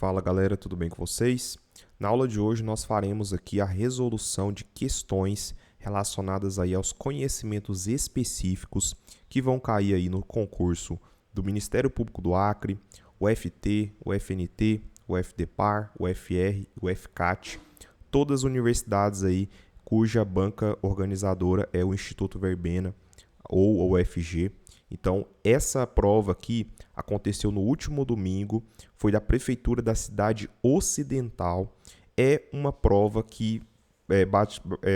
Fala galera, tudo bem com vocês? Na aula de hoje nós faremos aqui a resolução de questões relacionadas aí aos conhecimentos específicos que vão cair aí no concurso do Ministério Público do Acre, o FT, o FNT, o FDPAR, o FR, o FCAT, todas as universidades aí cuja banca organizadora é o Instituto Verbena ou o UFG. Então, essa prova aqui aconteceu no último domingo, foi da Prefeitura da Cidade Ocidental. É uma prova que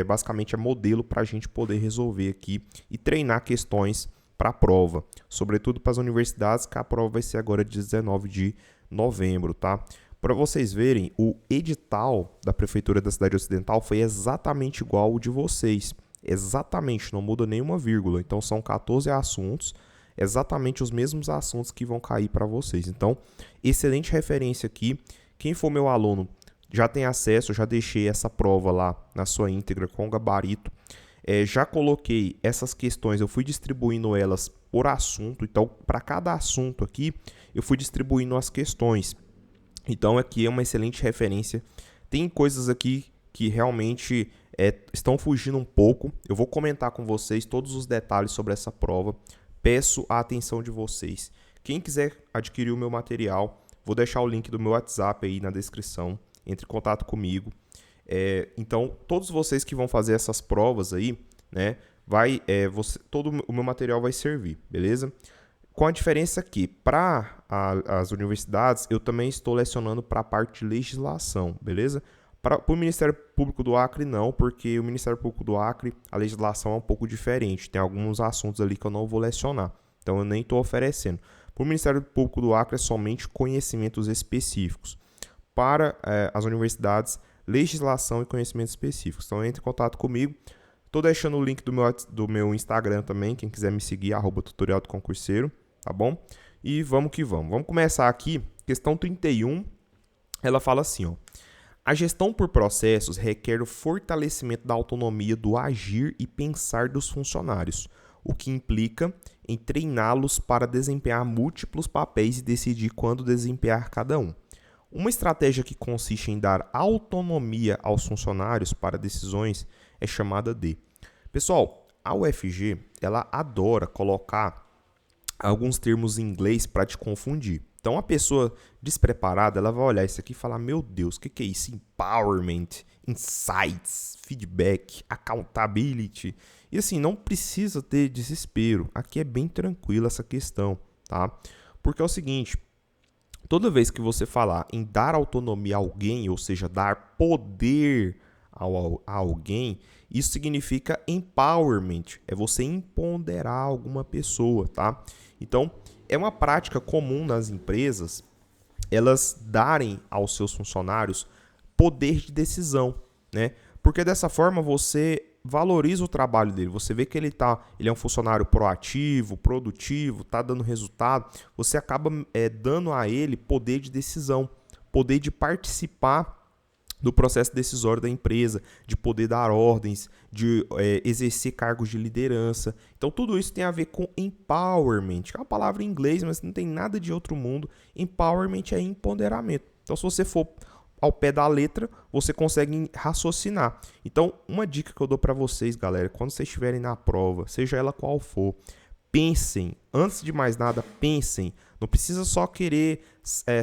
basicamente é modelo para a gente poder resolver aqui e treinar questões para a prova, sobretudo para as universidades, que a prova vai ser agora dia 19 de novembro, tá? Para vocês verem, o edital da Prefeitura da Cidade Ocidental foi exatamente igual ao de vocês. Exatamente, não muda nenhuma vírgula. Então, são 14 assuntos, exatamente os mesmos assuntos que vão cair para vocês. Então, excelente referência aqui. Quem for meu aluno já tem acesso, já deixei essa prova lá na sua íntegra com gabarito. Já coloquei essas questões, eu fui distribuindo elas por assunto. Então, para cada assunto aqui, eu fui distribuindo as questões. Então, aqui é uma excelente referência. Tem coisas aqui que realmente estão fugindo um pouco. Eu vou comentar com vocês todos os detalhes sobre essa prova. Peço a atenção de vocês. Quem quiser adquirir o meu material, vou deixar o link do meu WhatsApp aí na descrição. Entre em contato comigo. Então, todos vocês que vão fazer essas provas aí, né, todo o meu material vai servir, beleza? Com a diferença que, para as universidades, eu também estou lecionando para a parte de legislação, beleza? Para o Ministério Público do Acre, não, porque o Ministério Público do Acre, a legislação é um pouco diferente. Tem alguns assuntos ali que eu não vou lecionar, então eu nem estou oferecendo. Para o Ministério Público do Acre, é somente conhecimentos específicos. Para as universidades, legislação e conhecimentos específicos. Então, entre em contato comigo. Estou deixando o link do meu Instagram também, quem quiser me seguir, @tutorial do concurseiro, tá bom? E vamos que vamos. Vamos começar aqui, questão 31, ela fala assim, ó. A gestão por processos requer o fortalecimento da autonomia do agir e pensar dos funcionários, o que implica em treiná-los para desempenhar múltiplos papéis e decidir quando desempenhar cada um. Uma estratégia que consiste em dar autonomia aos funcionários para decisões é chamada de... Pessoal, a UFG, ela adora colocar alguns termos em inglês para te confundir. Então, a pessoa despreparada, ela vai olhar isso aqui e falar, meu Deus, o que é isso? Empowerment, insights, feedback, accountability. E assim, não precisa ter desespero. Aqui é bem tranquila essa questão, tá? Porque é o seguinte, toda vez que você falar em dar autonomia a alguém, ou seja, dar poder a alguém, isso significa empowerment, é você empoderar alguma pessoa, tá? Então, é uma prática comum nas empresas elas darem aos seus funcionários poder de decisão, né? Porque dessa forma você valoriza o trabalho dele, você vê que ele é um funcionário proativo, produtivo, está dando resultado, você acaba dando a ele poder de decisão, poder de participar do processo decisório da empresa, de poder dar ordens, de exercer cargos de liderança. Então, tudo isso tem a ver com empowerment, que é uma palavra em inglês, mas não tem nada de outro mundo. Empowerment é empoderamento. Então, se você for ao pé da letra, você consegue raciocinar. Então, uma dica que eu dou para vocês, galera, quando vocês estiverem na prova, seja ela qual for, pensem, antes de mais nada, pensem. Não precisa só querer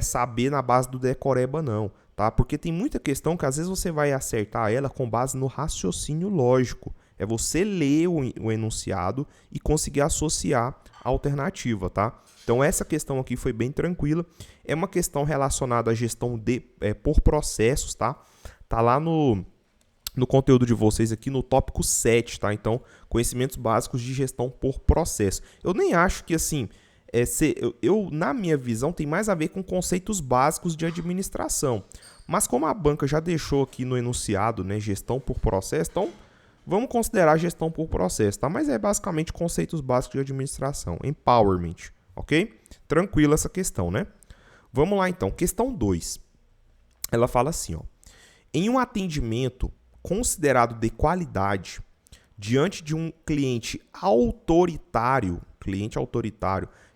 saber na base do decoreba, não. Tá? Porque tem muita questão que às vezes você vai acertar ela com base no raciocínio lógico. É você ler o enunciado e conseguir associar a alternativa, tá? Então essa questão aqui foi bem tranquila. É uma questão relacionada à gestão por processos, tá? Tá lá no conteúdo de vocês aqui no tópico 7, tá? Então, conhecimentos básicos de gestão por processo. Eu nem acho que assim... na minha visão, tem mais a ver com conceitos básicos de administração. Mas como a banca já deixou aqui no enunciado, né, gestão por processo, então vamos considerar gestão por processo, tá? Mas é basicamente conceitos básicos de administração, empowerment, ok? Tranquila essa questão, né? Vamos lá então, questão 2. Ela fala assim, ó. Em um atendimento considerado de qualidade, diante de um cliente autoritário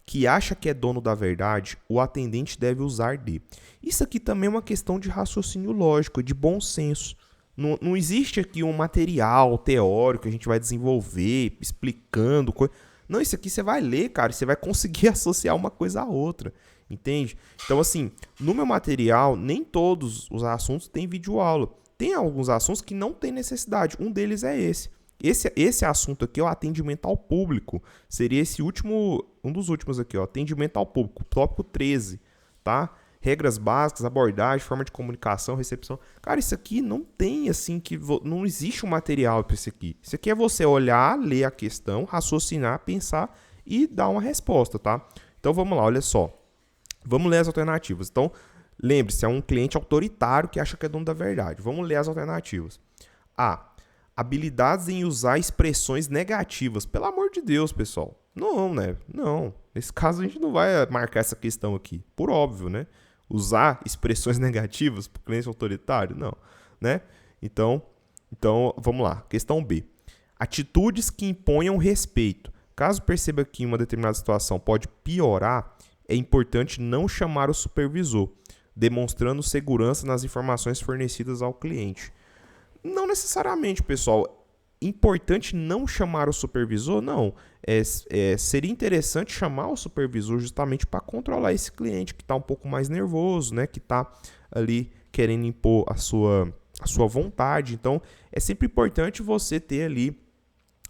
que acha que é dono da verdade, o atendente deve usar de. Isso aqui também é uma questão de raciocínio lógico, de bom senso. Não existe aqui um material teórico que a gente vai desenvolver, explicando coisa. Não, isso aqui você vai ler, cara, e você vai conseguir associar uma coisa à outra, entende? Então, assim, no meu material, nem todos os assuntos têm videoaula. Tem alguns assuntos que não tem necessidade. Um deles é esse. Esse assunto aqui é o atendimento ao público. Seria esse último, um dos últimos aqui, ó, atendimento ao público, tópico 13, tá? Regras básicas, abordagem, forma de comunicação, recepção. Cara, isso aqui não tem, assim, não existe um material para isso aqui. Isso aqui é você olhar, ler a questão, raciocinar, pensar e dar uma resposta, tá? Então, vamos lá, olha só. Vamos ler as alternativas. Então, lembre-se, é um cliente autoritário que acha que é dono da verdade. Vamos ler as alternativas. A. Habilidades em usar expressões negativas. Pelo amor de Deus, pessoal. Não, né? Não. Nesse caso, a gente não vai marcar essa questão aqui. Por óbvio, né? Usar expressões negativas para o cliente autoritário? Não. Né? Então, vamos lá. Questão B. Atitudes que imponham respeito. Caso perceba que uma determinada situação pode piorar, é importante não chamar o supervisor, demonstrando segurança nas informações fornecidas ao cliente. Não necessariamente, pessoal. Importante não chamar o supervisor? Não. Seria interessante chamar o supervisor justamente para controlar esse cliente que está um pouco mais nervoso, né? Que está ali querendo impor a sua vontade. Então, é sempre importante você ter ali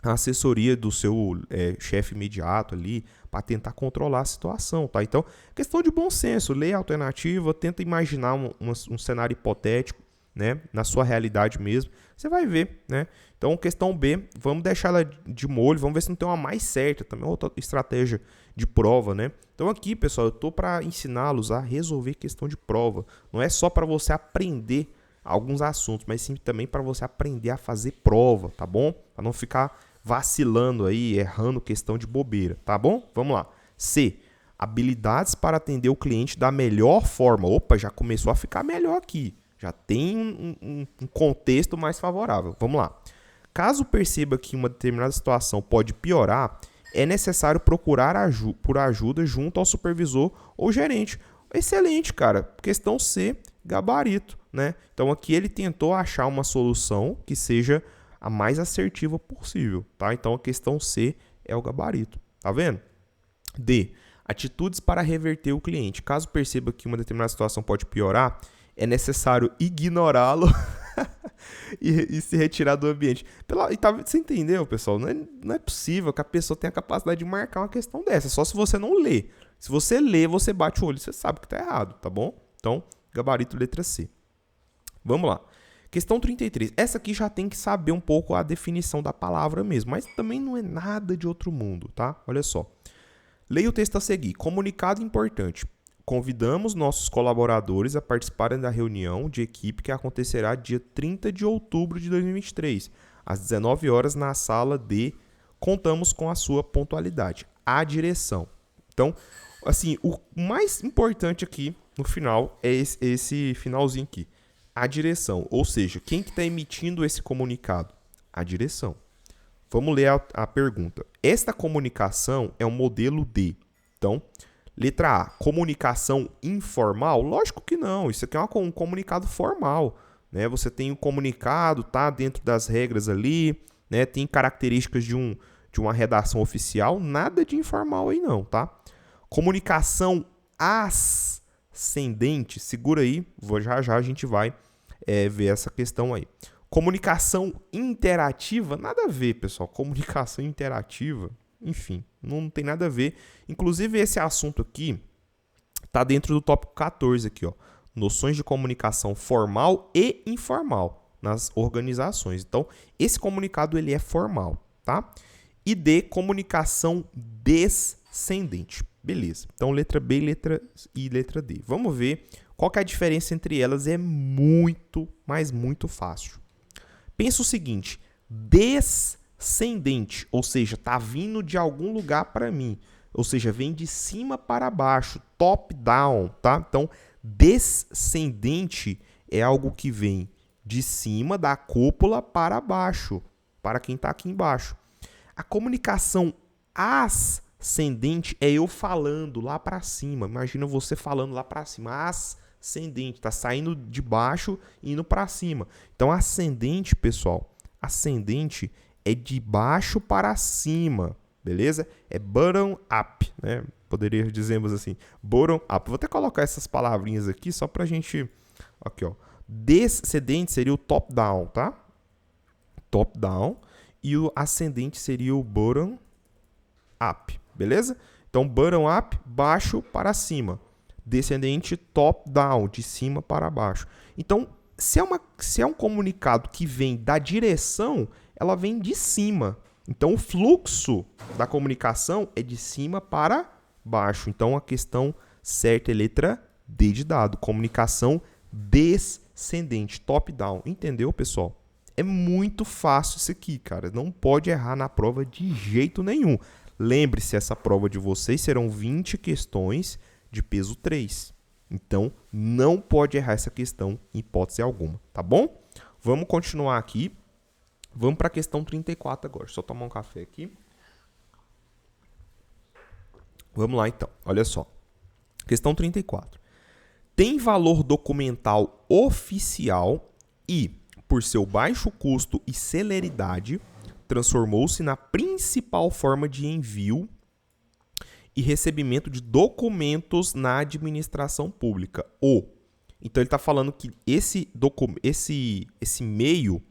a assessoria do seu chefe imediato ali para tentar controlar a situação, tá? Então, questão de bom senso, lê a alternativa, tenta imaginar um cenário hipotético, né, na sua realidade mesmo, você vai ver, né? Então, questão B, vamos deixar ela de molho, vamos ver se não tem uma mais certa, também outra estratégia de prova, né? Então, aqui, pessoal, eu tô para ensiná-los a resolver questão de prova. Não é só para você aprender alguns assuntos, mas sim também para você aprender a fazer prova, tá bom? Para não ficar vacilando aí, errando questão de bobeira, tá bom? Vamos lá. C. Habilidades para atender o cliente da melhor forma. Opa, já começou a ficar melhor aqui. Já tem um contexto mais favorável. Vamos lá. Caso perceba que uma determinada situação pode piorar, é necessário procurar por ajuda junto ao supervisor ou gerente. Excelente, cara. Questão C, gabarito, né? Então aqui ele tentou achar uma solução que seja a mais assertiva possível, tá? Então a questão C é o gabarito, tá vendo? D. Atitudes para reverter o cliente. Caso perceba que uma determinada situação pode piorar, é necessário ignorá-lo e se retirar do ambiente. Você entendeu, pessoal? Não é possível que a pessoa tenha a capacidade de marcar uma questão dessa, só se você não lê. Se você lê, você bate o olho e você sabe que está errado, tá bom? Então, gabarito letra C. Vamos lá. Questão 33. Essa aqui já tem que saber um pouco a definição da palavra mesmo, mas também não é nada de outro mundo, tá? Olha só. Leia o texto a seguir. Comunicado importante. Convidamos nossos colaboradores a participarem da reunião de equipe que acontecerá dia 30 de outubro de 2023, às 19 horas na sala D. Contamos com a sua pontualidade. A direção. Então, assim, o mais importante aqui no final é esse finalzinho aqui. A direção, ou seja, quem que está emitindo esse comunicado? A direção. Vamos ler a pergunta. Esta comunicação é um modelo D. Então, letra A, comunicação informal? Lógico que não, isso aqui é um comunicado formal, né? Você tem o comunicado, tá dentro das regras ali, né? Tem características de uma redação oficial, nada de informal aí não, tá? Comunicação ascendente, segura aí, já a gente vai ver essa questão aí. Comunicação interativa, nada a ver, pessoal, comunicação interativa, enfim, não tem nada a ver. Inclusive, esse assunto aqui está dentro do tópico 14 aqui, ó. Noções de comunicação formal e informal nas organizações. Então, esse comunicado ele é formal, tá? E D, comunicação descendente. Beleza. Então, letra B, letra I e letra D. Vamos ver qual que é a diferença entre elas. É muito, mas muito fácil. Pensa o seguinte, descendente, ou seja, está vindo de algum lugar para mim, ou seja, vem de cima para baixo, top down, tá? Então, descendente é algo que vem de cima da cúpula para baixo, para quem está aqui embaixo. A comunicação ascendente Ascendente é eu falando lá para cima. Imagina você falando lá para cima. Ascendente, tá saindo de baixo e indo para cima. Então, ascendente, pessoal, ascendente é de baixo para cima, beleza? É bottom up, né? Poderia dizermos assim, bottom up. Vou até colocar essas palavrinhas aqui só pra gente... Aqui, ó. Descendente seria o top down, tá? Top down. E o ascendente seria o bottom up, beleza? Então, bottom up, baixo para cima. Descendente, top down, de cima para baixo. Então, se é um comunicado que vem da direção, ela vem de cima. Então, o fluxo da comunicação é de cima para baixo. Então, a questão certa é letra D de dado. Comunicação descendente, top down. Entendeu, pessoal? É muito fácil isso aqui, cara. Não pode errar na prova de jeito nenhum. Lembre-se, essa prova de vocês serão 20 questões de peso 3. Então, não pode errar essa questão em hipótese alguma, tá bom? Vamos continuar aqui. Vamos para a questão 34 agora. Só tomar um café aqui. Vamos lá, então. Olha só. Questão 34. Tem valor documental oficial e, por seu baixo custo e celeridade, transformou-se na principal forma de envio e recebimento de documentos na administração pública. Então, ele está falando que esse meio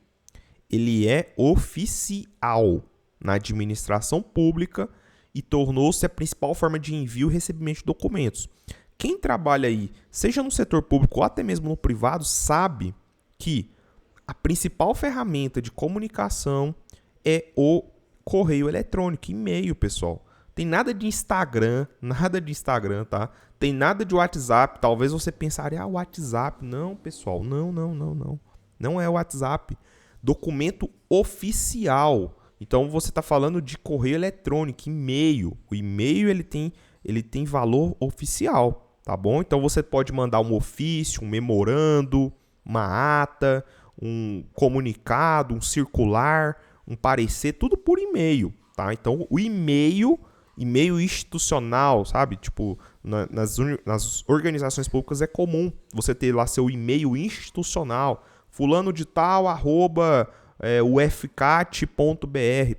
ele é oficial na administração pública e tornou-se a principal forma de envio e recebimento de documentos. Quem trabalha aí, seja no setor público ou até mesmo no privado, sabe que a principal ferramenta de comunicação é o correio eletrônico, e-mail, pessoal. Tem nada de Instagram, tá? Tem nada de WhatsApp. Talvez você pensaria, WhatsApp. Não, pessoal, não. Não é WhatsApp. Documento oficial. Então, você está falando de correio eletrônico, e-mail. O e-mail, ele tem valor oficial, tá bom? Então, você pode mandar um ofício, um memorando, uma ata, um comunicado, um circular, um parecer, tudo por e-mail, tá? Então, o e-mail institucional, sabe? Tipo, nas organizações públicas é comum você ter lá seu e-mail institucional, fulano de tal, @ufcat.br,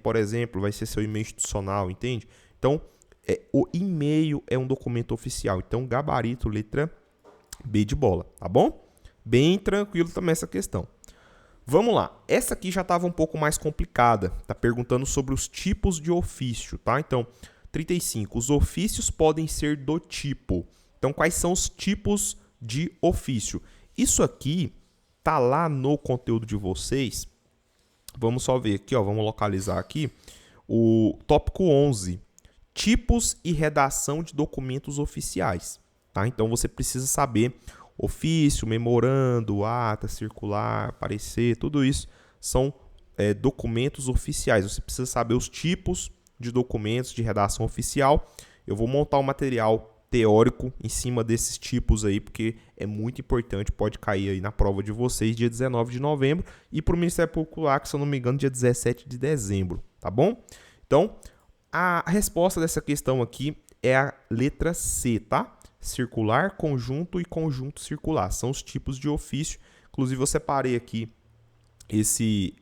por exemplo, vai ser seu e-mail institucional, entende? Então, o e-mail é um documento oficial. Então, gabarito, letra B de bola, tá bom? Bem tranquilo também essa questão. Vamos lá. Essa aqui já estava um pouco mais complicada. Tá perguntando sobre os tipos de ofício, tá? Então, 35. Os ofícios podem ser do tipo. Então, quais são os tipos de ofício? Isso aqui tá lá no conteúdo de vocês. Vamos só ver aqui, ó. Vamos localizar aqui o tópico 11. Tipos e redação de documentos oficiais, tá? Então, você precisa saber ofício, memorando, ata, circular, parecer, tudo isso são documentos oficiais. Você precisa saber os tipos de documentos de redação oficial. Eu vou montar um material teórico em cima desses tipos aí, porque é muito importante, pode cair aí na prova de vocês dia 19 de novembro e para o Ministério Público lá, que se eu não me engano, dia 17 de dezembro, tá bom? Então, a resposta dessa questão aqui é a letra C, tá? Circular, conjunto e conjunto circular. São os tipos de ofício. Inclusive, eu separei aqui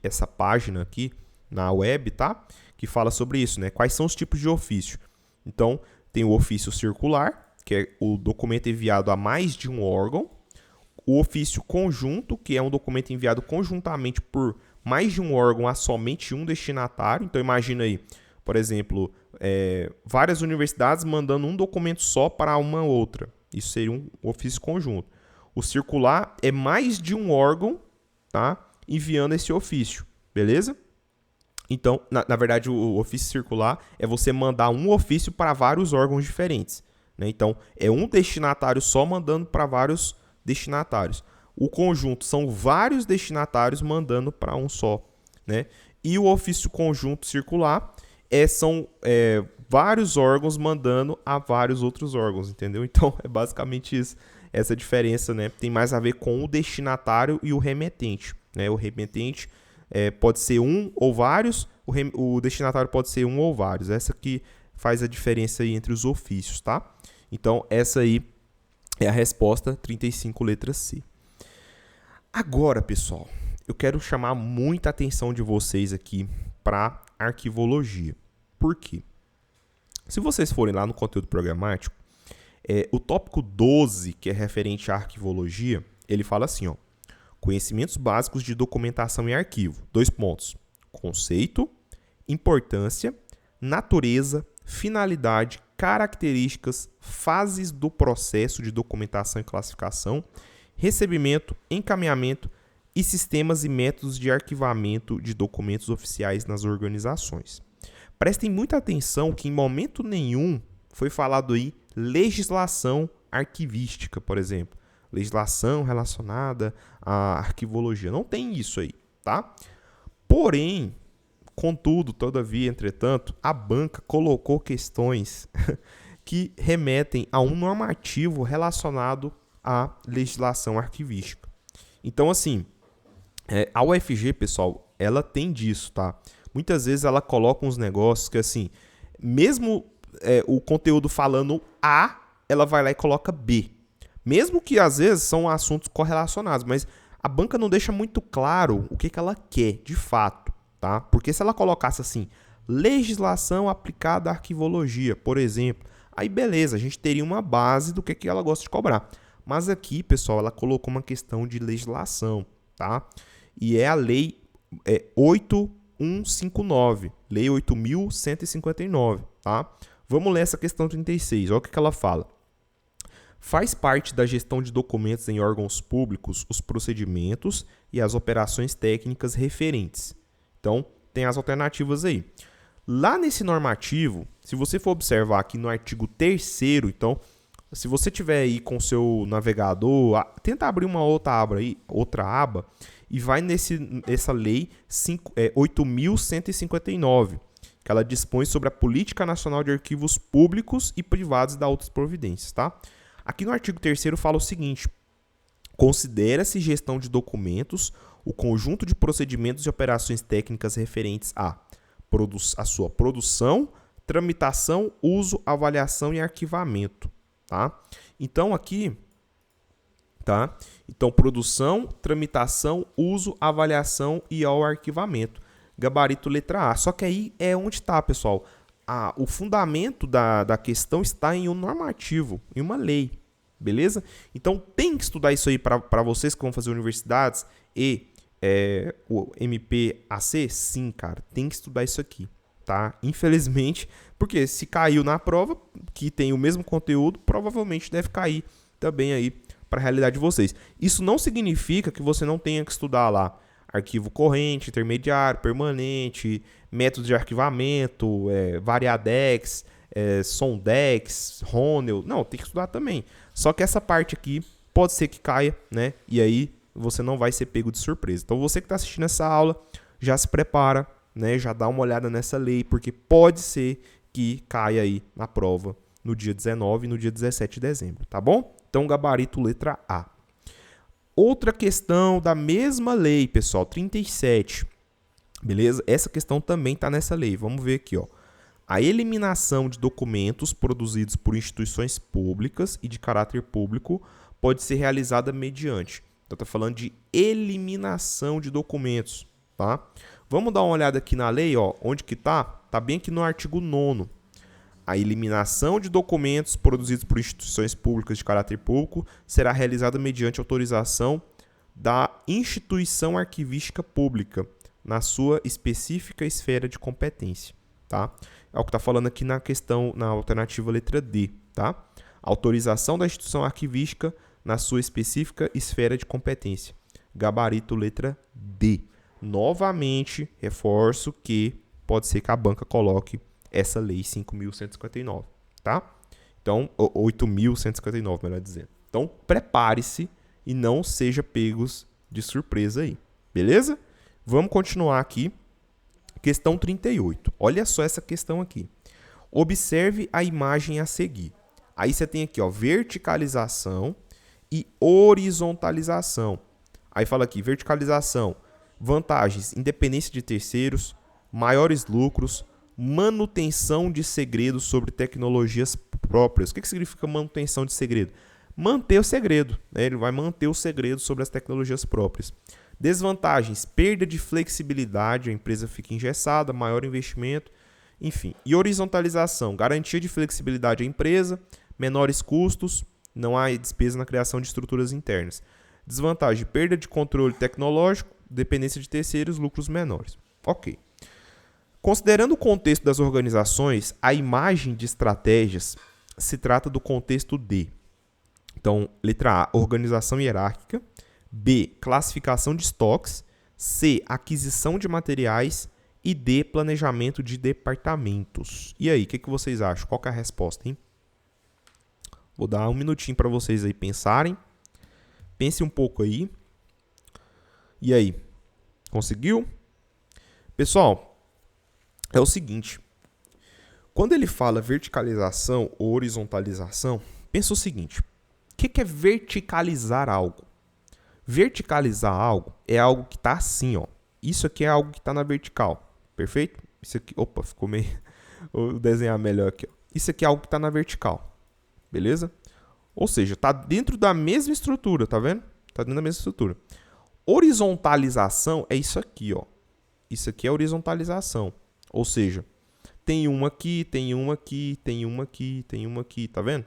essa página aqui na web, tá? Que fala sobre isso, né? Quais são os tipos de ofício? Então, tem o ofício circular, que é o documento enviado a mais de um órgão. O ofício conjunto, que é um documento enviado conjuntamente por mais de um órgão a somente um destinatário. Então, imagina aí, por exemplo, várias universidades mandando um documento só para uma outra. Isso seria um ofício conjunto. O circular é mais de um órgão, tá, enviando esse ofício, beleza? Então, na verdade, o ofício circular é você mandar um ofício para vários órgãos diferentes, né? Então, é um destinatário só mandando para vários destinatários. O conjunto são vários destinatários mandando para um só, né? E o ofício conjunto circular são vários órgãos mandando a vários outros órgãos, entendeu? Então, é basicamente isso, essa diferença, né? Tem mais a ver com o destinatário e o remetente, né? O remetente pode ser um ou vários, o destinatário pode ser um ou vários. Essa aqui faz a diferença aí entre os ofícios, tá? Então, essa aí é a resposta 35, letra C. Agora, pessoal, eu quero chamar muita atenção de vocês aqui para arquivologia. Por quê? Se vocês forem lá no conteúdo programático, o tópico 12, que é referente à arquivologia, ele fala assim, ó, conhecimentos básicos de documentação em arquivo. 2 pontos. Conceito, importância, natureza, finalidade, características, fases do processo de documentação e classificação, recebimento, encaminhamento e sistemas e métodos de arquivamento de documentos oficiais nas organizações. Prestem muita atenção que em momento nenhum foi falado aí legislação arquivística, por exemplo. Legislação relacionada à arquivologia. Não tem isso aí, tá? Porém, contudo, todavia, entretanto, a banca colocou questões que remetem a um normativo relacionado à legislação arquivística. Então, assim, a UFG, pessoal, ela tem disso, tá? Muitas vezes ela coloca uns negócios que, assim, mesmo o conteúdo falando A, ela vai lá e coloca B. Mesmo que, às vezes, são assuntos correlacionados, mas a banca não deixa muito claro o que ela quer, de fato, tá? Porque se ela colocasse, assim, legislação aplicada à arquivologia, por exemplo, aí beleza, a gente teria uma base do que ela gosta de cobrar. Mas aqui, pessoal, ela colocou uma questão de legislação, tá? E é a lei 8.159, lei 8.159, tá? Vamos ler essa questão 36, olha o que ela fala. Faz parte da gestão de documentos em órgãos públicos os procedimentos e as operações técnicas referentes. Então, tem as alternativas aí. Lá nesse normativo, se você for observar aqui no artigo 3º, então, se você tiver aí com o seu navegador, tenta abrir uma outra aba e vai nessa lei 8.159, que ela dispõe sobre a Política Nacional de Arquivos Públicos e Privados e da outras providências, tá? Aqui no artigo 3º fala o seguinte: considera-se gestão de documentos o conjunto de procedimentos e operações técnicas referentes à sua produção, tramitação, uso, avaliação e arquivamento, tá? Então aqui, tá? Então produção, tramitação, uso, avaliação e ao arquivamento. Gabarito letra A. Só que aí é onde está, pessoal. O fundamento da questão está em um normativo, em uma lei, beleza? Então tem que estudar isso aí para vocês que vão fazer universidades e o MPAC? Sim, cara, tem que estudar isso aqui, tá? Infelizmente, porque se caiu na prova, que tem o mesmo conteúdo, provavelmente deve cair também aí para a realidade de vocês. Isso não significa que você não tenha que estudar lá arquivo corrente, intermediário, permanente, métodos de arquivamento, Variadex, Sondex, Ronel. Não, tem que estudar também. Só que essa parte aqui pode ser que caia, né? E aí você não vai ser pego de surpresa. Então você que está assistindo essa aula, já se prepara, né? Já dá uma olhada nessa lei, porque pode ser que caia aí na prova no dia 19 e no dia 17 de dezembro, tá bom? Então, gabarito letra A. Outra questão da mesma lei, pessoal, 37, beleza? Essa questão também está nessa lei. Vamos ver aqui, ó. A eliminação de documentos produzidos por instituições públicas e de caráter público pode ser realizada mediante. Então, está falando de eliminação de documentos, tá? Vamos dar uma olhada aqui na lei, ó. Onde que tá? Tá bem aqui no artigo 9º. A eliminação de documentos produzidos por instituições públicas de caráter público será realizada mediante autorização da instituição arquivística pública na sua específica esfera de competência, tá? É o que está falando aqui na questão, na alternativa letra D, tá? Autorização da instituição arquivística na sua específica esfera de competência. Gabarito letra D. Novamente, reforço que pode ser que a banca coloque essa lei 5.159, tá? Então, 8.159, melhor dizendo. Então, prepare-se e não seja pegos de surpresa aí, beleza? Vamos continuar aqui. Questão 38. Olha só essa questão aqui. Observe a imagem a seguir. Aí você tem aqui, ó, verticalização e horizontalização. Aí fala aqui, verticalização, vantagens, independência de terceiros, maiores lucros, manutenção de segredo sobre tecnologias próprias. O que significa manutenção de segredo? Manter o segredo, né? Ele vai manter o segredo sobre as tecnologias próprias. Desvantagens, perda de flexibilidade, a empresa fica engessada, maior investimento, enfim. E horizontalização, garantia de flexibilidade à empresa, menores custos, não há despesa na criação de estruturas internas. Desvantagem, perda de controle tecnológico, dependência de terceiros, lucros menores. Ok. Considerando o contexto das organizações, a imagem de estratégias se trata do contexto de. Então, letra A, organização hierárquica. B, classificação de estoques. C, aquisição de materiais. E D, planejamento de departamentos. E aí, o que vocês acham? Qual que é a resposta, hein? Vou dar um minutinho para vocês aí pensarem. Pense um pouco aí. E aí? Conseguiu? Pessoal, é o seguinte. Quando ele fala verticalização ou horizontalização, pensa o seguinte. O que é verticalizar algo? Verticalizar algo é algo que está assim, ó. Isso aqui é algo que está na vertical. Perfeito? Isso aqui, opa, ficou meio... Vou desenhar melhor aqui, ó. Isso aqui é algo que está na vertical. Beleza? Ou seja, está dentro da mesma estrutura, tá vendo? Está dentro da mesma estrutura. Horizontalização é isso aqui, ó. Isso aqui é horizontalização. Ou seja, tem uma aqui, tem uma aqui, tem uma aqui, tem uma aqui, tá vendo?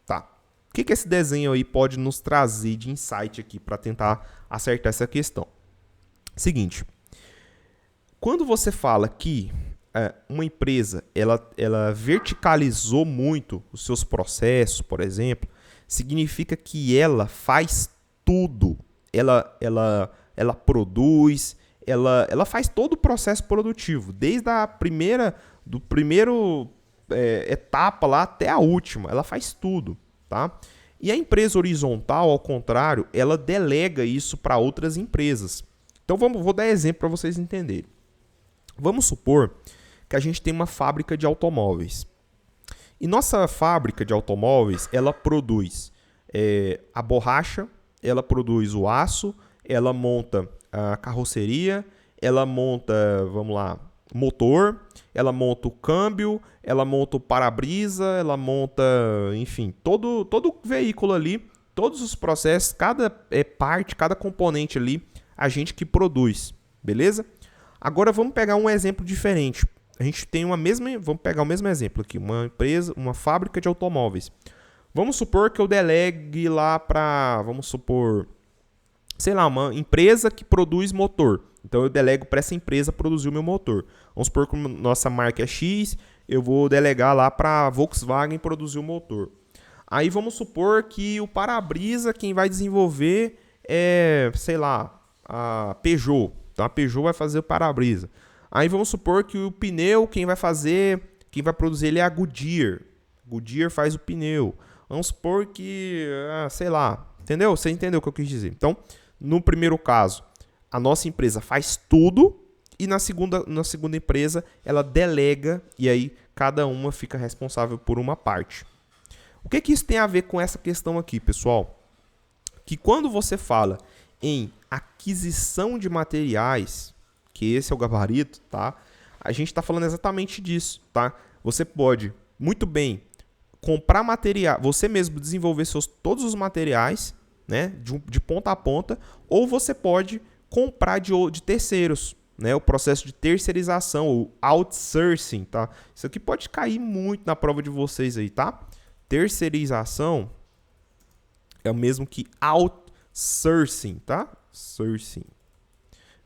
Tá. O que esse desenho aí pode nos trazer de insight aqui para tentar acertar essa questão? Seguinte, quando você fala que uma empresa ela verticalizou muito os seus processos, por exemplo, significa que ela faz tudo. Ela produz, ela faz todo o processo produtivo, desde a primeira etapa lá até a última, ela faz tudo, tá? E a empresa horizontal, ao contrário, ela delega isso para outras empresas. Então vou dar exemplo para vocês entenderem. Vamos supor que a gente tem uma fábrica de automóveis. E nossa fábrica de automóveis, ela produz a borracha, ela produz o aço, ela monta a carroceria, ela monta, vamos lá, motor, ela monta o câmbio, ela monta o para-brisa, ela monta, enfim, todo veículo ali, todos os processos, cada parte, cada componente ali, a gente que produz, beleza? Agora vamos pegar um exemplo diferente. A gente tem vamos pegar o mesmo exemplo aqui, uma empresa, uma fábrica de automóveis. Vamos supor que eu delegue lá para, vamos supor, sei lá, uma empresa que produz motor. Então eu delego para essa empresa produzir o meu motor. Vamos supor que nossa marca é X, eu vou delegar lá para a Volkswagen produzir o motor. Aí vamos supor que o para-brisa quem vai desenvolver é, sei lá, a Peugeot. Então a Peugeot vai fazer o para-brisa. Aí vamos supor que o pneu quem vai produzir ele é a Goodyear. Goodyear faz o pneu. Vamos supor que, sei lá, entendeu? Você entendeu o que eu quis dizer. Então, no primeiro caso, a nossa empresa faz tudo e na segunda empresa ela delega e aí cada uma fica responsável por uma parte. O que isso tem a ver com essa questão aqui, pessoal? Que quando você fala em aquisição de materiais, que esse é o gabarito, tá? A gente está falando exatamente disso, tá? Você pode muito bem comprar material, você mesmo desenvolver todos os materiais, né, de ponta a ponta, ou você pode comprar de terceiros, né, o processo de terceirização, ou outsourcing, tá? Isso aqui pode cair muito na prova de vocês aí, tá? Terceirização é o mesmo que outsourcing, tá? Sourcing.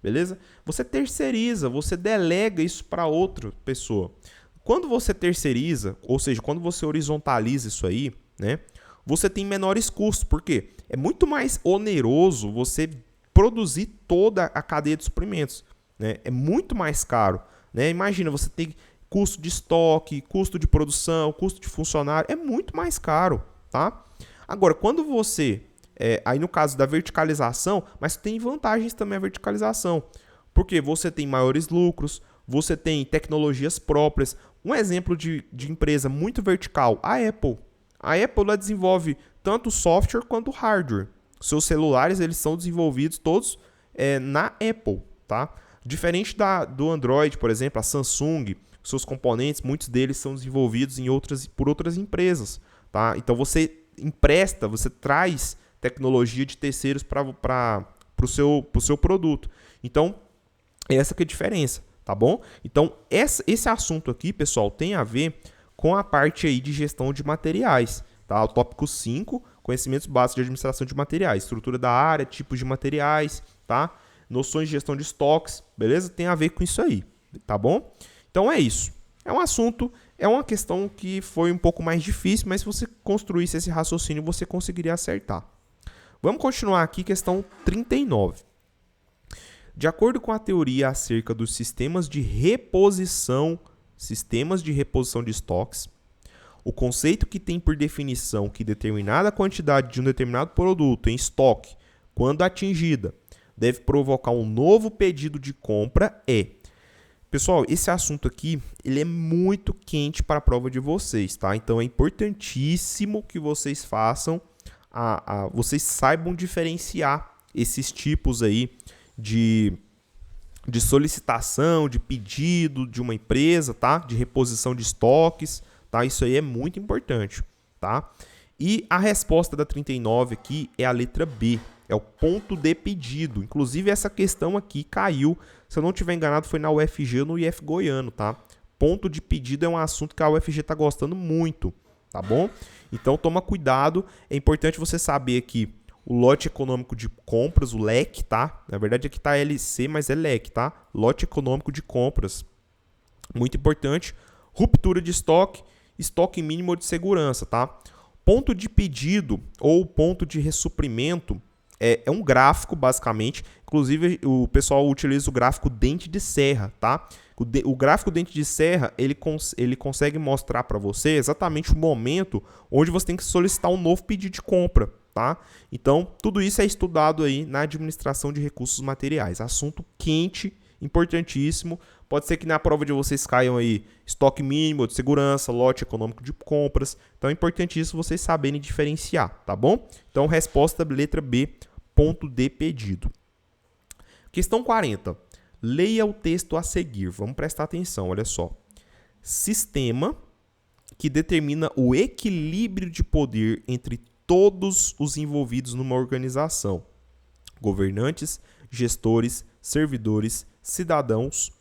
Beleza? Você terceiriza, você delega isso para outra pessoa. Quando você terceiriza, ou seja, quando você horizontaliza isso aí, né, você tem menores custos. Por quê? É muito mais oneroso você produzir toda a cadeia de suprimentos, né? É muito mais caro, né? Imagina, você tem custo de estoque, custo de produção, custo de funcionário, é muito mais caro, tá? Agora, quando você... aí no caso da verticalização, mas tem vantagens também a verticalização, porque você tem maiores lucros, você tem tecnologias próprias. Um exemplo de empresa muito vertical, a Apple. A Apple ela desenvolve tanto software quanto hardware. Seus celulares eles são desenvolvidos todos na Apple, tá? Diferente do Android, por exemplo, a Samsung, seus componentes, muitos deles são desenvolvidos por outras empresas, tá? Então você empresta, você traz tecnologia de terceiros para o seu produto. Então, essa que é a diferença, tá bom? Então, esse assunto aqui, pessoal, tem a ver com a parte aí de gestão de materiais, tá? O tópico 5, conhecimentos básicos de administração de materiais, estrutura da área, tipos de materiais, tá? Noções de gestão de estoques, beleza? Tem a ver com isso aí, tá bom? Então é isso. É um assunto, é uma questão que foi um pouco mais difícil, mas se você construísse esse raciocínio, você conseguiria acertar. Vamos continuar aqui, questão 39. De acordo com a teoria acerca dos sistemas de reposição de estoques, o conceito que tem por definição que determinada quantidade de um determinado produto em estoque, quando atingida, deve provocar um novo pedido de compra é... Pessoal, esse assunto aqui, ele é muito quente para a prova de vocês, tá? Então, é importantíssimo que vocês façam, vocês saibam diferenciar esses tipos aí de solicitação, de pedido de uma empresa, tá? De reposição de estoques, tá? Isso aí é muito importante, tá? E a resposta da 39 aqui é a letra B, é o ponto de pedido. Inclusive, essa questão aqui caiu, se eu não estiver enganado, foi na UFG ou no IF Goiano, tá? Ponto de pedido é um assunto que a UFG está gostando muito, tá bom? Então, toma cuidado, é importante você saber aqui o lote econômico de compras, o LEC, tá? Na verdade, aqui tá LC, mas é LEC, tá? Lote econômico de compras, muito importante. Ruptura de estoque, estoque mínimo de segurança, tá? Ponto de pedido ou ponto de ressuprimento é um gráfico, basicamente. Inclusive, o pessoal utiliza o gráfico dente de serra, tá? O gráfico dente de serra, ele consegue mostrar para você exatamente o momento onde você tem que solicitar um novo pedido de compra, tá? Então, tudo isso é estudado aí na administração de recursos materiais. Assunto quente, importantíssimo. Pode ser que na prova de vocês caiam aí estoque mínimo de segurança, lote econômico de compras. Então é importantíssimo vocês saberem diferenciar, tá bom? Então, resposta letra B, ponto de pedido. Questão 40. Leia o texto a seguir. Vamos prestar atenção, olha só. Sistema que determina o equilíbrio de poder entre todos os envolvidos numa organização. Governantes, gestores, servidores, cidadãos,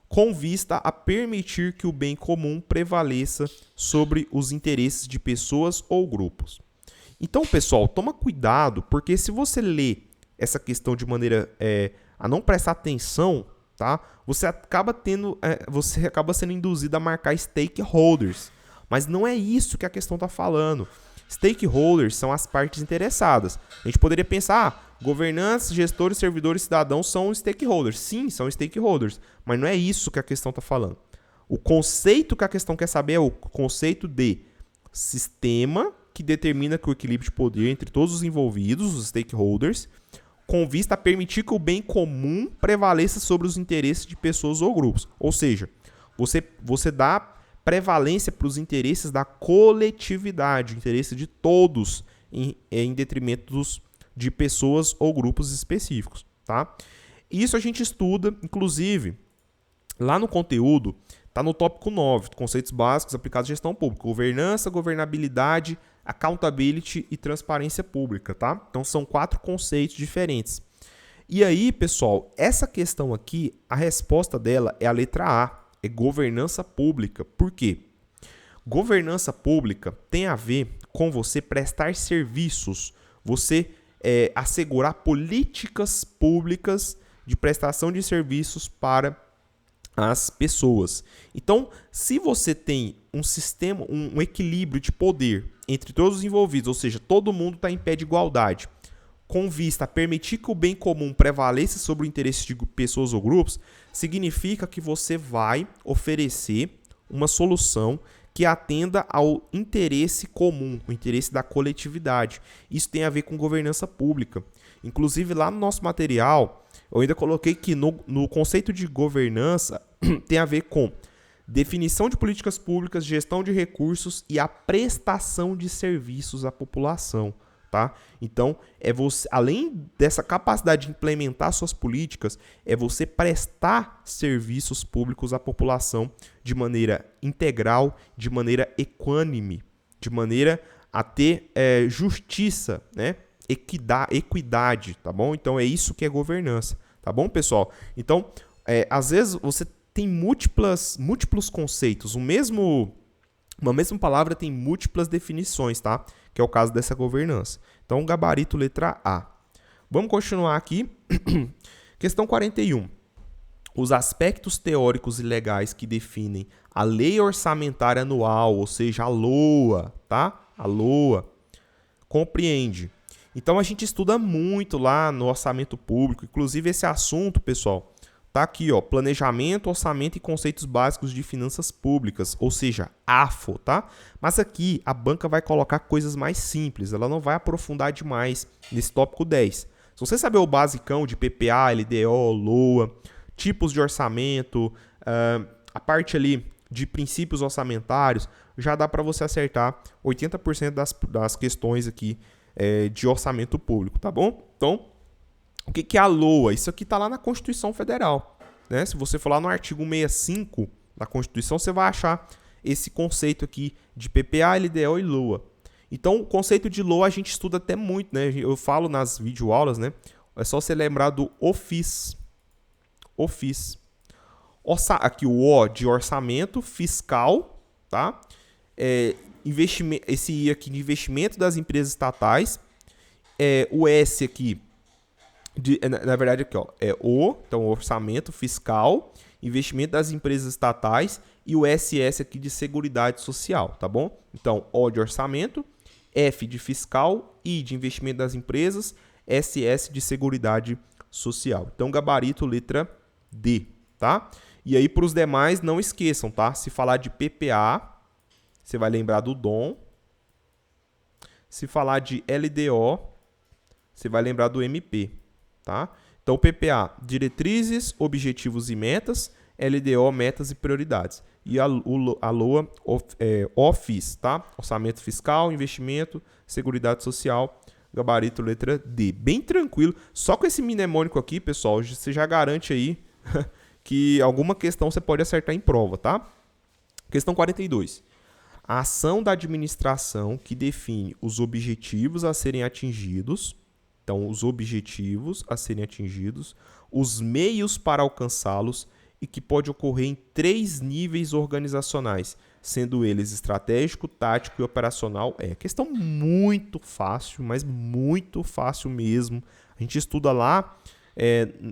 com vista a permitir que o bem comum prevaleça sobre os interesses de pessoas ou grupos. Então, pessoal, toma cuidado, porque se você lê essa questão de maneira a não prestar atenção, tá? Você acaba sendo induzido a marcar stakeholders, mas não é isso que a questão está falando. Stakeholders são as partes interessadas. A gente poderia pensar, governantes, gestores, servidores, cidadãos são stakeholders. Sim, são stakeholders, mas não é isso que a questão está falando. O conceito que a questão quer saber é o conceito de sistema que determina que o equilíbrio de poder entre todos os envolvidos, os stakeholders, com vista a permitir que o bem comum prevaleça sobre os interesses de pessoas ou grupos. Ou seja, você dá prevalência para os interesses da coletividade, interesse de todos, em detrimento de pessoas ou grupos específicos, tá? Isso a gente estuda, inclusive, lá no conteúdo, está no tópico 9, conceitos básicos aplicados à gestão pública, governança, governabilidade, accountability e transparência pública, tá? Então, são 4 conceitos diferentes. E aí, pessoal, essa questão aqui, a resposta dela é a letra A, é governança pública. Por quê? Governança pública tem a ver com você prestar serviços, você assegurar políticas públicas de prestação de serviços para as pessoas. Então, se você tem um sistema, um equilíbrio de poder entre todos os envolvidos, ou seja, todo mundo está em pé de igualdade, com vista a permitir que o bem comum prevaleça sobre o interesse de pessoas ou grupos, significa que você vai oferecer uma solução que atenda ao interesse comum, o interesse da coletividade. Isso tem a ver com governança pública. Inclusive, lá no nosso material, eu ainda coloquei que no conceito de governança tem a ver com definição de políticas públicas, gestão de recursos e a prestação de serviços à população. tá? Então, é você, além dessa capacidade de implementar suas políticas, é você prestar serviços públicos à população de maneira integral, de maneira equânime, de maneira a ter justiça, né? Equidade, tá bom? Então, é isso que é governança, tá bom, pessoal? Então, às vezes você tem múltiplos conceitos, uma mesma palavra tem múltiplas definições, tá? Que é o caso dessa governança. Então, gabarito letra A. Vamos continuar aqui. Questão 41. Os aspectos teóricos e legais que definem a Lei Orçamentária Anual, ou seja, a LOA, tá? A LOA, compreende. Então, a gente estuda muito lá no orçamento público. Inclusive, esse assunto, pessoal, tá aqui, ó, planejamento, orçamento e conceitos básicos de finanças públicas, ou seja, AFO, tá? Mas aqui a banca vai colocar coisas mais simples, ela não vai aprofundar demais nesse tópico 10. Se você saber o basicão de PPA, LDO, LOA, tipos de orçamento, a parte ali de princípios orçamentários, já dá para você acertar 80% das questões aqui de orçamento público, tá bom? Então, o que é a LOA? Isso aqui está lá na Constituição Federal, né? Se você for lá no artigo 165 da Constituição, você vai achar esse conceito aqui de PPA, LDO e LOA. Então, o conceito de LOA a gente estuda até muito, né? Eu falo nas videoaulas, né? É só você lembrar do OFIS. Aqui o O de orçamento fiscal, tá? Investimento, esse I aqui de investimento das empresas estatais. O S aqui, na verdade aqui, ó, então orçamento fiscal, investimento das empresas estatais e o SS aqui de seguridade social, tá bom? Então, O de orçamento, F de fiscal, I de investimento das empresas, SS de seguridade social. Então, gabarito letra D, tá? E aí, para os demais, não esqueçam, tá? Se falar de PPA, você vai lembrar do DOM. Se falar de LDO, você vai lembrar do MP, tá? Então, PPA, diretrizes, objetivos e metas. LDO, metas e prioridades. E a LOA, OFIS, tá? Orçamento fiscal, investimento, seguridade social, gabarito letra D. Bem tranquilo. Só com esse mnemônico aqui, pessoal, você já garante aí que alguma questão você pode acertar em prova, tá? Questão 42. A ação da administração que define os objetivos a serem atingidos. Então, os objetivos a serem atingidos, os meios para alcançá-los e que pode ocorrer em 3 níveis organizacionais, sendo eles estratégico, tático e operacional. Questão muito fácil, mas muito fácil mesmo. A gente estuda lá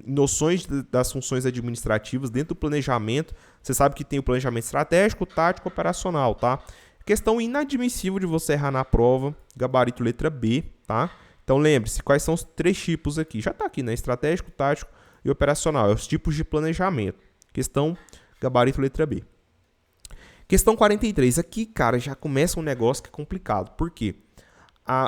noções das funções administrativas dentro do planejamento. Você sabe que tem o planejamento estratégico, tático e operacional, tá? Questão inadmissível de você errar na prova, gabarito letra B, tá? Então lembre-se, quais são os 3 tipos aqui? Já está aqui, né? Estratégico, tático e operacional. É os tipos de planejamento. Questão, gabarito letra B. Questão 43. Aqui, cara, já começa um negócio que é complicado. Por quê?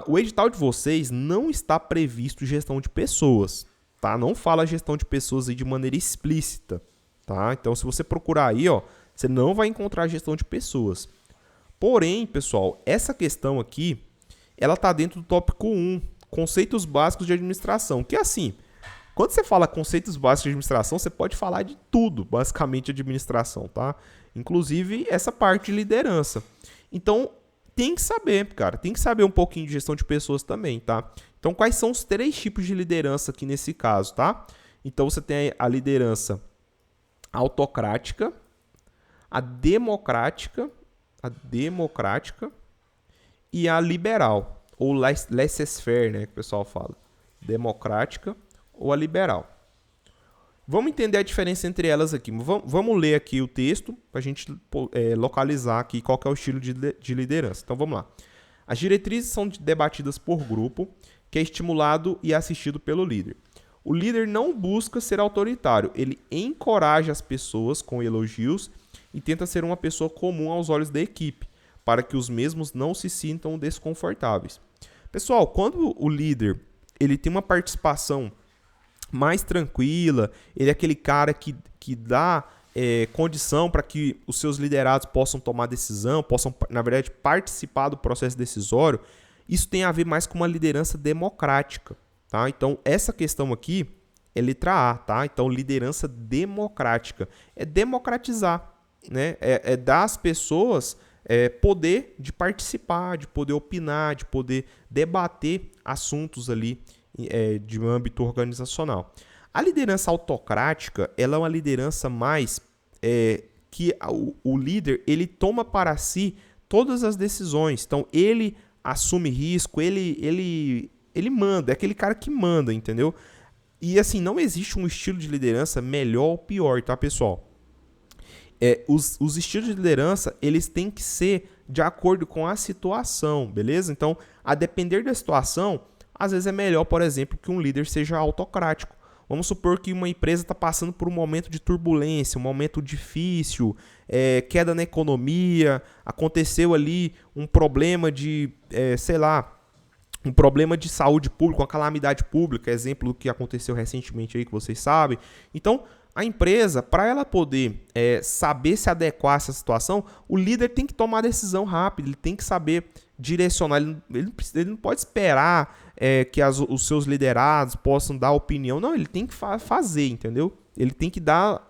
O edital de vocês não está previsto gestão de pessoas, tá? Não fala gestão de pessoas aí de maneira explícita, tá? Então, se você procurar aí, ó, você não vai encontrar gestão de pessoas. Porém, pessoal, essa questão aqui, ela está dentro do tópico 1, conceitos básicos de administração, que é assim, quando você fala conceitos básicos de administração, você pode falar de tudo, basicamente, de administração, tá? Inclusive, essa parte de liderança. Então, tem que saber, cara, tem que saber um pouquinho de gestão de pessoas também, tá? Então, quais são os 3 tipos de liderança aqui nesse caso, tá? Então, você tem a liderança autocrática, a democrática e a liberal. Ou laissez-faire, né, que o pessoal fala. Democrática ou a liberal. Vamos entender a diferença entre elas aqui. Vamos ler aqui o texto para a gente localizar aqui qual que é o estilo de liderança. Então, vamos lá. As diretrizes são debatidas por grupo, que é estimulado e assistido pelo líder. O líder não busca ser autoritário, ele encoraja as pessoas com elogios e tenta ser uma pessoa comum aos olhos da equipe, para que os mesmos não se sintam desconfortáveis. Pessoal, quando o líder ele tem uma participação mais tranquila, ele é aquele cara que dá condição para que os seus liderados possam tomar decisão, possam, na verdade, participar do processo decisório, Isso tem a ver mais com uma liderança democrática, tá? Então, essa questão aqui é letra A, tá? Então, liderança democrática é democratizar, né? É dar às pessoas poder de participar, de poder opinar, de poder debater assuntos ali de um âmbito organizacional. A liderança autocrática, ela é uma liderança mais que o líder ele toma para si todas as decisões. Então, ele assume risco, ele manda, é aquele cara que manda, entendeu? E assim, não existe um estilo de liderança melhor ou pior, tá, pessoal? Os estilos de liderança, eles têm que ser de acordo com a situação, beleza? Então, a depender da situação, às vezes é melhor, por exemplo, que um líder seja autocrático. Vamos supor que uma empresa está passando por um momento de turbulência, um momento difícil, queda na economia, aconteceu ali um problema de, um problema de saúde pública, uma calamidade pública, exemplo do que aconteceu recentemente aí que vocês sabem. Então, a empresa, para ela poder saber se adequar a essa situação, o líder tem que tomar decisão rápida, ele tem que saber direcionar, ele não pode esperar que os seus liderados possam dar opinião, não, ele tem que fazer, entendeu? Ele tem que dar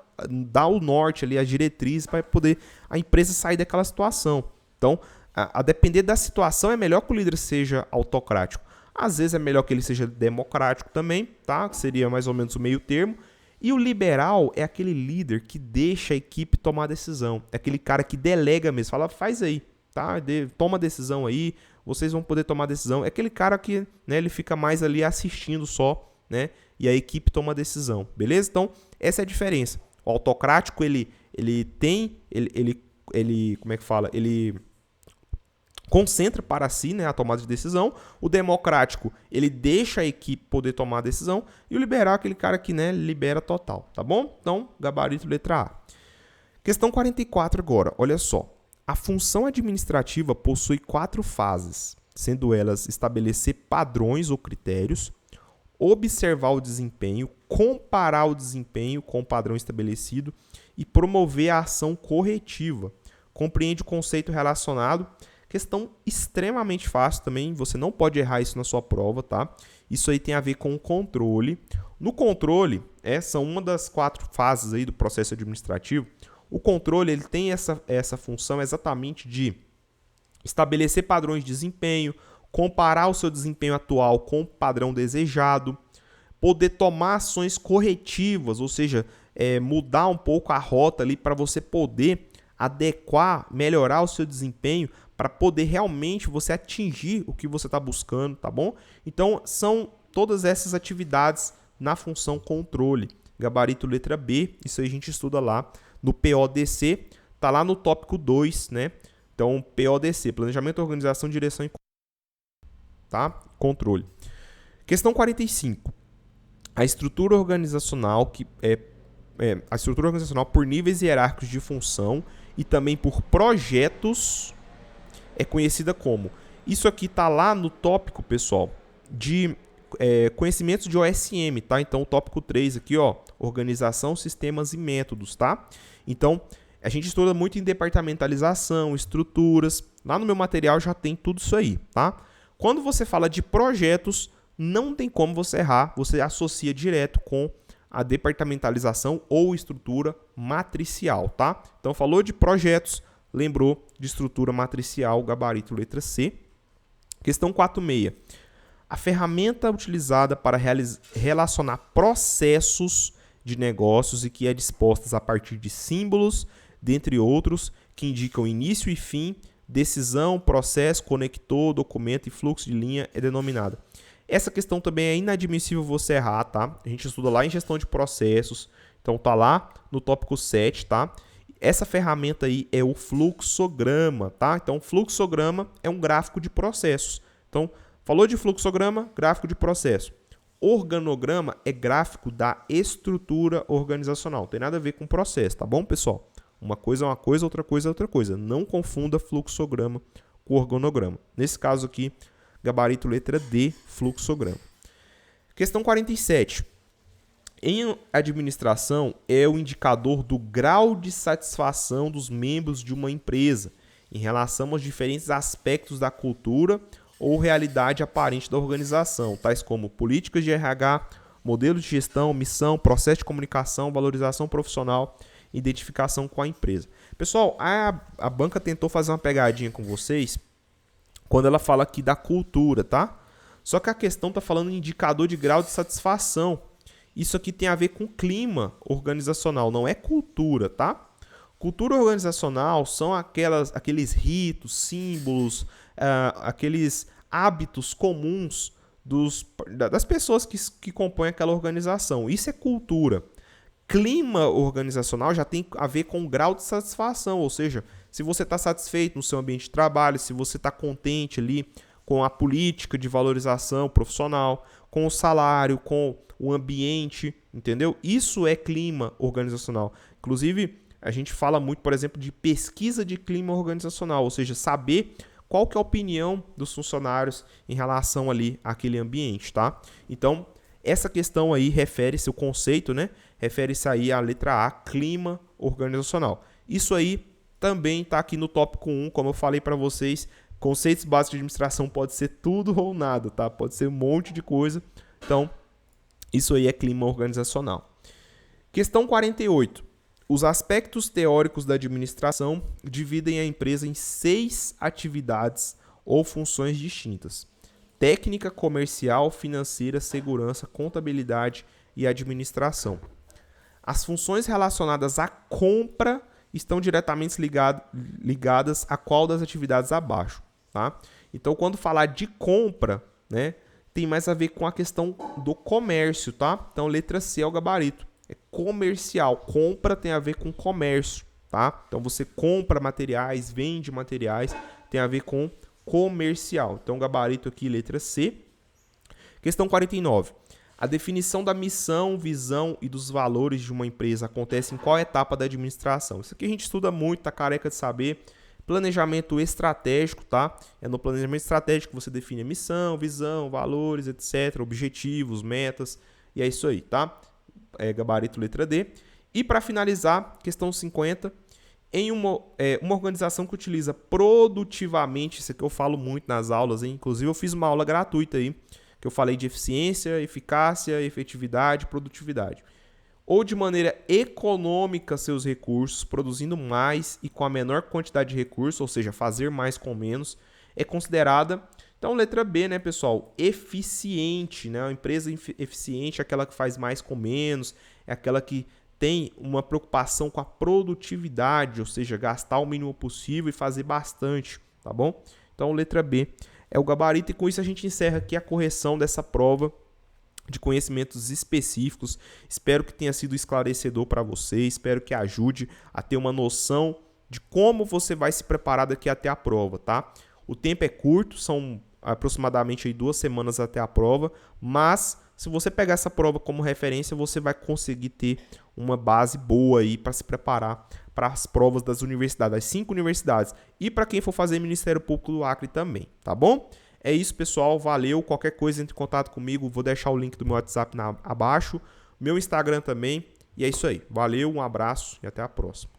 o norte ali, as diretrizes para poder a empresa sair daquela situação. Então, a depender da situação, é melhor que o líder seja autocrático. Às vezes é melhor que ele seja democrático também, tá? Que seria mais ou menos o meio termo. E o liberal é aquele líder que deixa a equipe tomar decisão. É aquele cara que delega mesmo, fala, faz aí, tá? Toma decisão aí, vocês vão poder tomar decisão. É aquele cara que, né, ele fica mais ali assistindo só, né? E a equipe toma decisão, beleza? Então, essa é a diferença. O autocrático, ele como é que fala? Ele concentra para si, né, a tomada de decisão. O democrático, ele deixa a equipe poder tomar a decisão. E o liberal é aquele cara que, né, libera total, tá bom? Então, gabarito letra A. Questão 44 agora, olha só. A função administrativa possui 4 fases, sendo elas estabelecer padrões ou critérios, observar o desempenho, comparar o desempenho com o padrão estabelecido e promover a ação corretiva. Compreende o conceito relacionado. Questão extremamente fácil também, você não pode errar isso na sua prova, tá? Isso aí tem a ver com o controle. No controle, são uma das 4 fases aí do processo administrativo. O controle ele tem essa função exatamente de estabelecer padrões de desempenho, comparar o seu desempenho atual com o padrão desejado, poder tomar ações corretivas, ou seja, mudar um pouco a rota ali para você poder adequar, melhorar o seu desempenho para poder realmente você atingir o que você está buscando, tá bom? Então, são todas essas atividades na função controle. Gabarito letra B, isso aí a gente estuda lá no PODC, tá lá no tópico 2, né? Então, PODC, Planejamento, Organização, Direção e tá? Controle. Questão 45. A estrutura organizacional a estrutura organizacional por níveis hierárquicos de função e também por projetos é conhecida como. Isso aqui tá lá no tópico, pessoal, de conhecimentos de OSM, tá? Então, o tópico 3 aqui, ó, organização, sistemas e métodos, tá? Então, a gente estuda muito em departamentalização, estruturas. Lá no meu material já tem tudo isso aí, tá? Quando você fala de projetos, não tem como você errar, você associa direto com a departamentalização ou estrutura matricial, tá? Então, falou de projetos, lembrou de estrutura matricial, gabarito letra C. Questão 46. A ferramenta utilizada para relacionar processos de negócios e que é disposta a partir de símbolos, dentre outros, que indicam início e fim, decisão, processo, conector, documento e fluxo de linha é denominada. Essa questão também é inadmissível você errar, tá? A gente estuda lá em gestão de processos, então tá lá no tópico 7, tá? Essa ferramenta aí é o fluxograma, tá? Então, fluxograma é um gráfico de processos. Então, falou de fluxograma, gráfico de processo. Organograma é gráfico da estrutura organizacional. Não tem nada a ver com processo, tá bom, pessoal? Uma coisa é uma coisa, outra coisa é outra coisa. Não confunda fluxograma com organograma. Nesse caso aqui, gabarito letra D, fluxograma. Questão 47. Em administração, é o indicador do grau de satisfação dos membros de uma empresa em relação aos diferentes aspectos da cultura ou realidade aparente da organização, tais como políticas de RH, modelo de gestão, missão, processo de comunicação, valorização profissional, identificação com a empresa. Pessoal, a banca tentou fazer uma pegadinha com vocês quando ela fala aqui da cultura, tá? Só que a questão está falando em indicador de grau de satisfação. Isso aqui tem a ver com clima organizacional, não é cultura, tá? Cultura organizacional são aqueles ritos, símbolos, aqueles hábitos comuns das pessoas que compõem aquela organização. Isso é cultura. Clima organizacional já tem a ver com o grau de satisfação, ou seja, se você está satisfeito no seu ambiente de trabalho, se você está contente ali com a política de valorização profissional, com o salário, com o ambiente, entendeu? Isso é clima organizacional. Inclusive, a gente fala muito, por exemplo, de pesquisa de clima organizacional, ou seja, saber qual que é a opinião dos funcionários em relação ali àquele ambiente, tá? Então, essa questão aí refere-se, o conceito, né? Refere-se aí à letra A, clima organizacional. Isso aí também está aqui no tópico 1, como eu falei para vocês, conceitos básicos de administração pode ser tudo ou nada, tá? Pode ser um monte de coisa. Então, isso aí é clima organizacional. Questão 48. Os aspectos teóricos da administração dividem a empresa em 6 atividades ou funções distintas: técnica, comercial, financeira, segurança, contabilidade e administração. As funções relacionadas à compra estão diretamente ligadas a qual das atividades abaixo, tá? Então, quando falar de compra, né, tem mais a ver com a questão do comércio, tá? Então, letra C é o gabarito. É comercial. Compra tem a ver com comércio, tá? Então, você compra materiais, vende materiais, tem a ver com comercial. Então, gabarito aqui, letra C. Questão 49. A definição da missão, visão e dos valores de uma empresa acontece em qual etapa da administração? Isso aqui a gente estuda muito, tá careca de saber. Planejamento estratégico, tá? É no planejamento estratégico que você define a missão, visão, valores, etc., objetivos, metas, e é isso aí, tá? É gabarito letra D. E para finalizar, questão 50, em uma organização que utiliza produtivamente, isso aqui eu falo muito nas aulas, hein? Inclusive eu fiz uma aula gratuita aí, que eu falei de eficiência, eficácia, efetividade, produtividade. Ou de maneira econômica seus recursos, produzindo mais e com a menor quantidade de recursos, ou seja, fazer mais com menos, é considerada, então letra B, né, pessoal, eficiente, né? Uma empresa eficiente é aquela que faz mais com menos, é aquela que tem uma preocupação com a produtividade, ou seja, gastar o mínimo possível e fazer bastante, tá bom? Então letra B é o gabarito, e com isso a gente encerra aqui a correção dessa prova de conhecimentos específicos. Espero que tenha sido esclarecedor para você, espero que ajude a ter uma noção de como você vai se preparar daqui até a prova, tá? O tempo é curto, são aproximadamente aí 2 semanas até a prova, mas se você pegar essa prova como referência, você vai conseguir ter uma base boa aí para se preparar para as provas das universidades, das 5 universidades, e para quem for fazer Ministério Público do Acre também, tá bom? É isso, pessoal, valeu, qualquer coisa entre em contato comigo, vou deixar o link do meu WhatsApp abaixo, meu Instagram também, e é isso aí, valeu, um abraço e até a próxima.